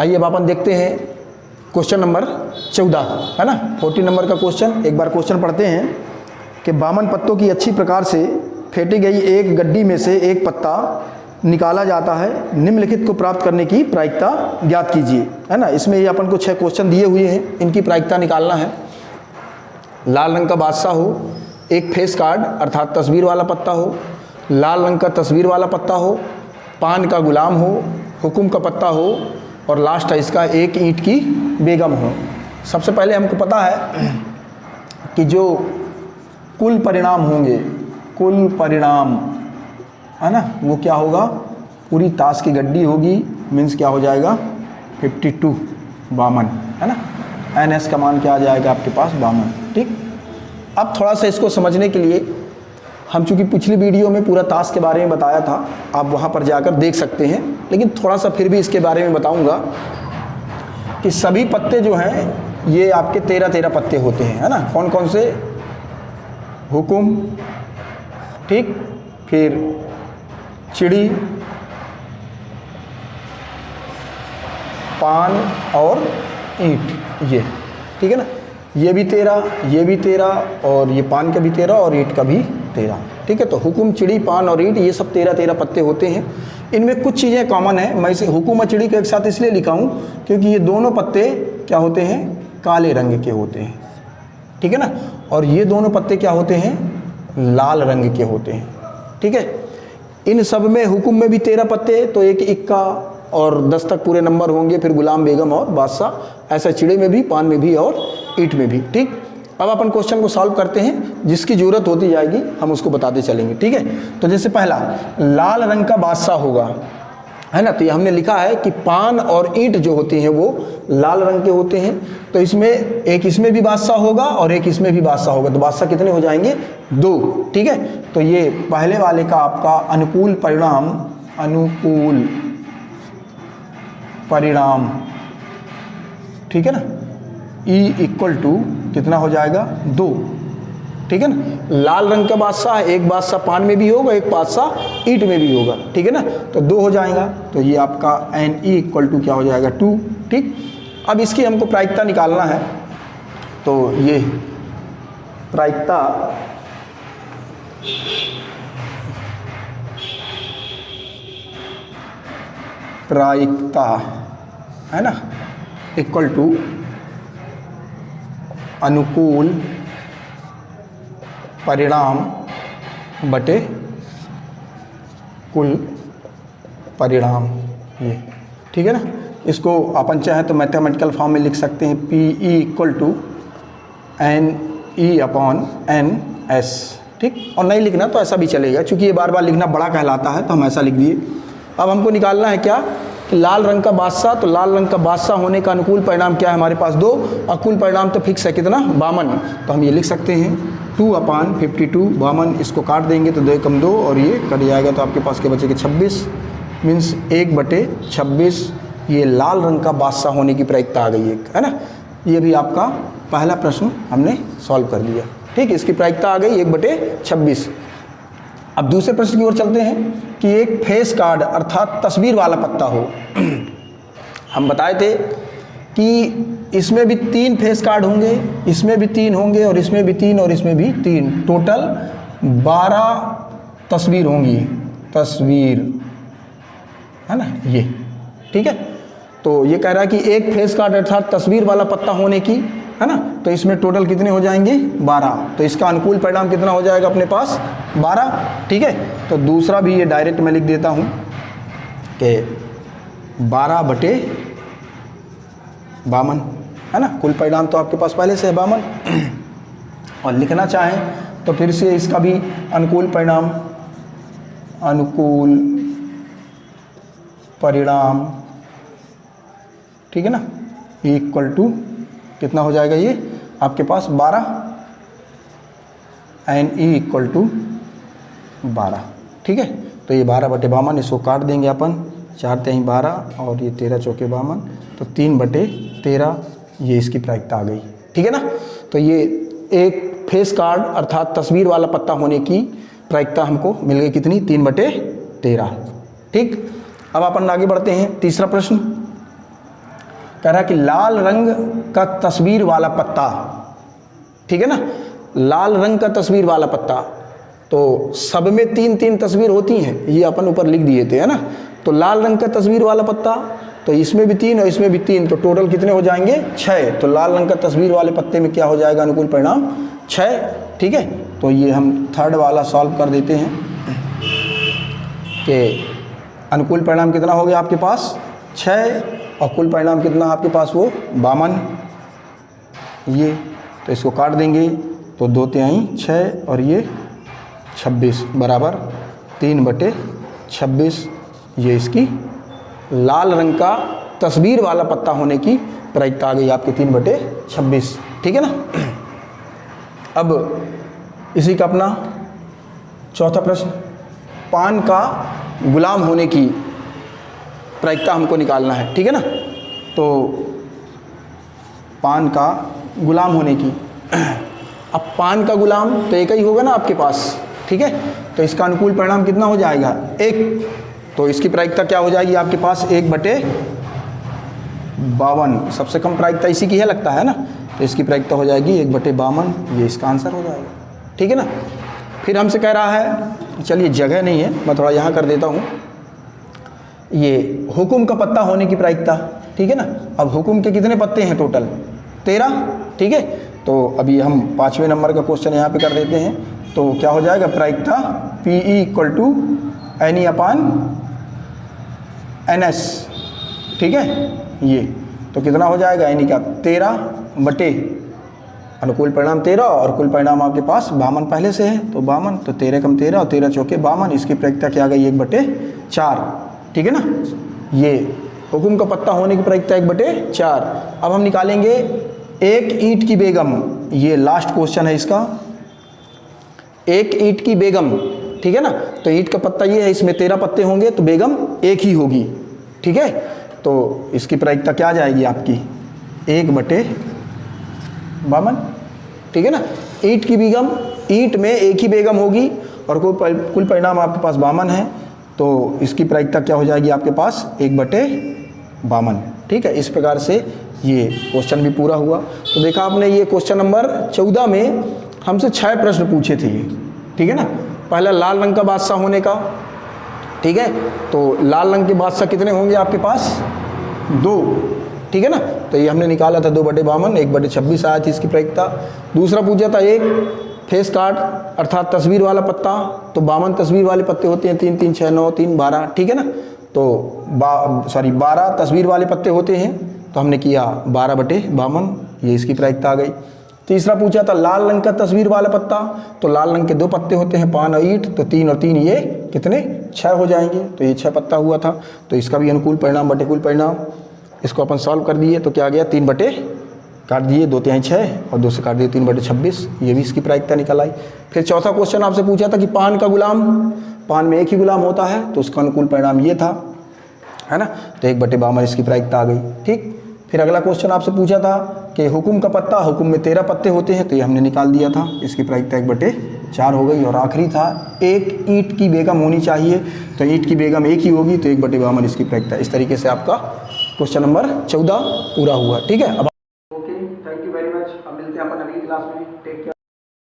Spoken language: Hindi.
आइए अब अपन देखते हैं क्वेश्चन नंबर 14, है ना, 40 नंबर का क्वेश्चन। एक बार क्वेश्चन पढ़ते हैं कि बामन पत्तों की अच्छी प्रकार से फेंटी गई एक गड्डी में से एक पत्ता निकाला जाता है, निम्नलिखित को प्राप्त करने की प्रायिकता ज्ञात कीजिए, है ना। इसमें ये अपन को 6 क्वेश्चन दिए हुए हैं, इनकी प्रायिकता निकालना है। लाल रंग का बादशाह हो, एक फेस कार्ड अर्थात तस्वीर वाला पत्ता हो, लाल रंग का तस्वीर वाला पत्ता हो, पान का गुलाम हो, हुकुम का पत्ता हो और लास्ट है इसका एक ईंट की बेगम हो। सबसे पहले हमको पता है कि जो कुल परिणाम होंगे, कुल परिणाम, है ना, वो क्या होगा, पूरी ताश की गड्डी होगी, मीन्स क्या हो जाएगा 52 52, है ना। NS का मान क्या आ जाएगा आपके पास 52, ठीक। अब थोड़ा सा इसको समझने के लिए हम चूँकि पिछली वीडियो में पूरा ताश के बारे में बताया था, आप वहाँ पर जाकर देख सकते हैं, लेकिन थोड़ा सा फिर भी इसके बारे में बताऊँगा कि सभी पत्ते जो हैं ये आपके 13 पत्ते होते हैं, है ना। कौन कौन से, हुकुम, ठीक, फिर चिड़ी, पान और ईंट, ये, ठीक है ना। ये भी 13, ये भी 13 और ये पान का भी 13 और ईंट का भी 13, ठीक है। तो हुकुम, चिड़ी, पान और ईंट ये सब 13 पत्ते होते हैं। इनमें कुछ चीज़ें कॉमन है। मैं इसे हुकुम और चिड़ी के एक साथ इसलिए लिखा हूँ क्योंकि ये दोनों पत्ते क्या होते हैं, काले रंग के होते हैं, ठीक है ना। और ये दोनों पत्ते क्या होते हैं, लाल रंग के होते हैं, ठीक है। इन सब में हुकुम में भी 13 पत्ते, तो एक इक्का और 10 तक पूरे नंबर होंगे, फिर गुलाम, बेगम और बादशाह, ऐसा चिड़ी में भी, पान में भी और ईंट में भी, ठीक। अब अपन क्वेश्चन को सॉल्व करते हैं, जिसकी ज़रूरत होती जाएगी हम उसको बताते चलेंगे, ठीक है। तो जैसे पहला लाल रंग का बादशाह होगा, है ना, तो ये हमने लिखा है कि पान और ईंट जो होते हैं वो लाल रंग के होते हैं। तो इसमें एक इसमें भी बादशाह होगा और एक इसमें भी बादशाह होगा, तो बादशाह कितने हो जाएंगे, 2, ठीक है। तो ये पहले वाले का आपका अनुकूल परिणाम, अनुकूल परिणाम, ठीक है ना, E = कितना हो जाएगा, 2, ठीक है ना। लाल रंग का बादशाह, एक बादशाह पान में भी होगा, एक बादशाह ईंट में भी होगा, ठीक है ना, तो 2 हो जाएगा। तो ये आपका NE = क्या हो जाएगा, 2, ठीक। अब इसकी हमको प्रायिकता निकालना है, तो ये प्रायिकता है ना, = अनुकूल परिणाम बटे कुल परिणाम, ये, ठीक है ना। इसको अपन चाहे तो मैथमेटिकल फॉर्म में लिख सकते हैं, PE = NE/NS, ठीक। और नहीं लिखना तो ऐसा भी चलेगा, क्योंकि ये बार बार लिखना बड़ा कहलाता है, तो हम ऐसा लिख दिए। अब हमको निकालना है क्या, कि लाल रंग का बादशाह, तो लाल रंग का बादशाह होने का अनुकूल परिणाम क्या है हमारे पास, 2, और कुल परिणाम तो फिक्स है कितना, 52, तो हम ये लिख सकते हैं 2/52, 52, इसको काट देंगे तो 2 × 2 और ये कट जाएगा, तो आपके पास क्या बचेगा, 26, मीन्स 1/26। ये लाल रंग का बादशाह होने की प्रायिकता आ गई एक, है ना। ये भी आपका पहला प्रश्न हमने सॉल्व कर लिया, ठीक। इसकी प्रायिकता आ गई 1/26। अब दूसरे प्रश्न की ओर चलते हैं कि एक फेस कार्ड अर्थात तस्वीर वाला पत्ता हो। हम बताए थे कि इसमें भी 3 फेस कार्ड होंगे, इसमें भी 3 होंगे और इसमें भी 3 और इसमें भी 3, टोटल 12 तस्वीर होंगी, तस्वीर, है ना, ये, ठीक है। तो ये कह रहा है कि एक फेस कार्ड अर्थात तस्वीर वाला पत्ता होने की, है ना, तो इसमें टोटल कितने हो जाएंगे, 12। तो इसका अनुकूल परिणाम कितना हो जाएगा अपने पास, 12, ठीक है। तो दूसरा भी ये डायरेक्ट मैं लिख देता हूँ कि 12/52, है ना। कुल परिणाम तो आपके पास पहले से है 52, और लिखना चाहें तो फिर से इसका भी अनुकूल परिणाम, अनुकूल परिणाम, ठीक है ना, = कितना हो जाएगा ये आपके पास 12, NE = 12, ठीक है। तो ये 12/52, इसको काट देंगे अपन, 4 × 12 और ये 13 × 4 = 52, तो 3/13, ये इसकी प्रायिकता आ गई, ठीक है ना। तो ये एक फेस कार्ड अर्थात तस्वीर वाला पत्ता होने की प्रायिकता हमको मिल गई कितनी, 3/13, ठीक। अब अपन आगे बढ़ते हैं, तीसरा प्रश्न कह रहा है कि लाल रंग का तस्वीर वाला पत्ता, ठीक है ना, लाल रंग का तस्वीर वाला पत्ता, तो सब में 3-3 तस्वीर होती हैं, ये अपन ऊपर लिख दिए थे, है ना। तो लाल रंग का तस्वीर वाला पत्ता, तो इसमें भी 3 और इसमें भी 3, तो टोटल कितने हो जाएंगे 6। तो लाल रंग का तस्वीर वाले पत्ते में क्या हो जाएगा अनुकूल परिणाम 6, ठीक है। तो ये हम थर्ड वाला सॉल्व कर देते हैं कि अनुकूल परिणाम कितना हो गया आपके पास 6 और कुल परिणाम कितना आपके पास वो 52, ये तो इसको काट देंगे तो 2/3 और ये 26 बराबर 3/26, ये इसकी लाल रंग का तस्वीर वाला पत्ता होने की प्रायिकता आ गई आपके 3/26, ठीक है ना। अब इसी का अपना चौथा प्रश्न, पान का गुलाम होने की प्रायिकता हमको निकालना है, ठीक है ना। तो पान का गुलाम होने की, अब पान का गुलाम तो एक ही होगा ना आपके पास, ठीक है। तो इसका अनुकूल परिणाम कितना हो जाएगा 1, तो इसकी प्रायिकता क्या हो जाएगी आपके पास 1/52, सबसे कम प्रायिकता इसी की है लगता है ना, तो इसकी प्रायिकता हो जाएगी 1/52, ये इसका आंसर हो जाएगा, ठीक है ना। फिर हमसे कह रहा है, चलिए जगह नहीं है मैं थोड़ा यहाँ कर देता हूँ, ये हुकुम का पत्ता होने की प्रायिकता, ठीक है ना। अब हुकुम के कितने पत्ते हैं टोटल 13, ठीक है। तो अभी हम 5वें नंबर का क्वेश्चन यहाँ पे कर देते हैं, तो क्या हो जाएगा प्रायिकता PE = NE/NS, ठीक है। ये तो कितना हो जाएगा यानी का 13 बटे अनुकूल परिणाम 13 और कुल परिणाम आपके पास 52 पहले से है, तो 52, तो 13 कम 13 और 13 चौके 52, इसकी प्रायिकता क्या आ गई 1/4, ठीक है ना। ये हुकुम का पत्ता होने की प्रायिकता 1/4। अब हम निकालेंगे एक ईंट की बेगम, ये लास्ट क्वेश्चन है इसका, एक ईंट की बेगम, ठीक है ना। तो ईंट का पत्ता ये है, इसमें 13 पत्ते होंगे तो बेगम एक ही होगी, ठीक है। तो इसकी प्रायिकता क्या आ जाएगी आपकी 1/52, ठीक है ना। ईंट की बेगम, ईंट में एक ही बेगम होगी और कुल परिणाम आपके पास 52 है, तो इसकी प्रायिकता क्या हो जाएगी आपके पास 1/52, ठीक है। इस प्रकार से ये क्वेश्चन भी पूरा हुआ। तो देखा आपने, ये क्वेश्चन नंबर 14 में हमसे 6 प्रश्न पूछे थे ये, ठीक है ना। पहला लाल रंग का बादशाह होने का, ठीक है। तो लाल रंग के बादशाह कितने होंगे आपके पास 2, ठीक है ना। तो ये हमने निकाला था 2/52, 1/26 आया थी इसकी प्रायिकता। दूसरा पूछा था एक फेस कार्ड अर्थात तस्वीर वाला पत्ता, तो 52 तस्वीर वाले पत्ते होते हैं, 3 3 6 9 3 12, ठीक है ना। तो 12 तस्वीर वाले पत्ते होते हैं, तो हमने किया 12/52, ये इसकी प्रायिकता आ गई। तीसरा पूछा था लाल रंग का तस्वीर वाला पत्ता, तो लाल रंग के 2 पत्ते होते हैं, पान और ईंट, तो 3 और 3 ये कितने 6 हो जाएंगे, तो ये 6 पत्ता हुआ था। तो इसका भी अनुकूल परिणाम बटे कुल परिणाम, इसको अपन सॉल्व कर दिए तो क्या आ गया 3 बटे काट दिए 2/6 और 2 से काट दिए 3/26, ये भी इसकी प्रायिकता निकल आई। फिर चौथा क्वेश्चन आपसे पूछा था कि पान का गुलाम, पान में एक ही गुलाम होता है, तो उसका अनुकूल परिणाम ये था, है ना। तो 1/52 इसकी प्रायिकता आ गई, ठीक। फिर अगला क्वेश्चन आपसे पूछा था कि हुकुम का पत्ता, हुकुम में 13 पत्ते होते हैं, तो ये हमने निकाल दिया था, इसकी प्रायिकता 1/4 हो गई। और आखिरी था एक ईंट की बेगम होनी चाहिए, तो ईंट की बेगम एक ही होगी, तो 1/52 इसकी प्रायिकता। इस तरीके से आपका क्वेश्चन नंबर 14 पूरा हुआ, ठीक है। अब okay, thank you very much. अब मिलते हैं अपन अगली क्लास में, टेक केयर।